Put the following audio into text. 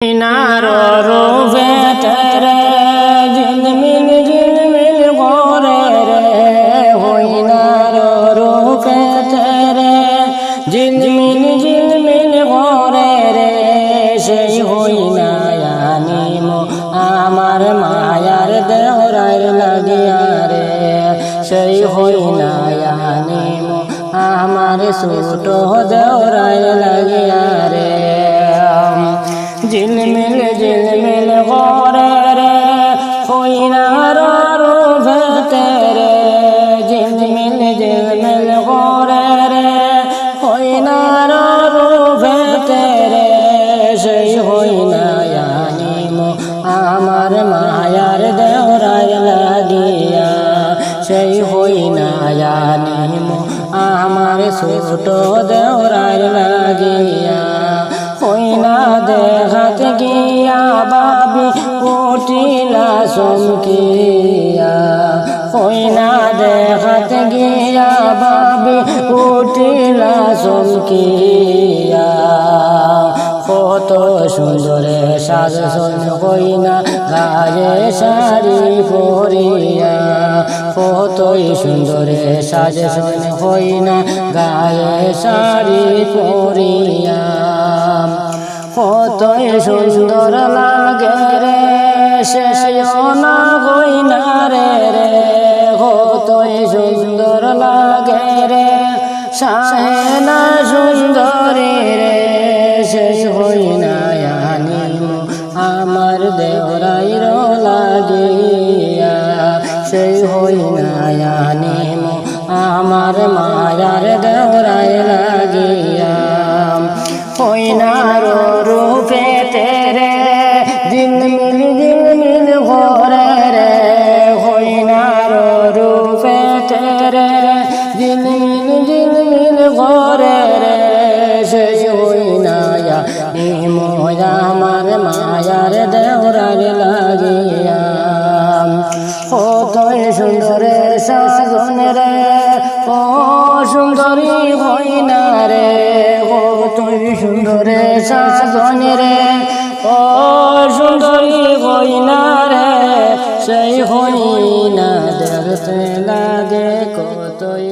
narrow রূপে তেরে ঝিলমিল করে রে হইনারো রূপে তেরে ঝিলমিল করে রে সেই হইনা আনিমো আমার মায়ার দেওরার লাগিয়া রে সেই হইনা আনিমো আমার ছোট দেওরার লাগিয়া রে ঝিলমিল করে রে হইনার রূপে তেরে ঝিলমিল করে রে হইনার রূপে তেরে সেই হইনা আনিমো আমার মায়ার দেওরার লাগিয়া সেই হইনা আনিমো আমার ছোট দেওরার লাগিয়া হইনা দেখাত গিয়া বাবি উঠিলা চমকিয়া হইনা দেখাত গিয়া বাবি উঠিলা চমকিয়া কত সুন্দরে সাজসন হইনা গায়ে শাড়ি পরিয়া কতই সুন্দরে সাজসন হইনা গায়ে শাড়ি পরিয়া কতই সুন্দর লাগে রে শেষও না হইনা রে রে কতই সুন্দর লাগে রে সাহেনা সুন্দরী রে শেষ হইনা আনিমো আমার দেওরাইর লাগিয়া সেই হইনা আনিমো আমার মায়ার দেওরাই লাগিয়া হইনার রূপে তেরে ঝিলমিল করে রে হইনার রূপে তেরে ঝিলমিল করে রে সেই হইনা আনিমো আমার মায়ার দেওরার লাগিয়া কতই সুন্দরে সাজন রে ও সুন্দরী হইনা রে কতই সুন্দরে সাজন রে ও সুন্দরী হইনা রে সেই হইনা দেখতে লাগে কতই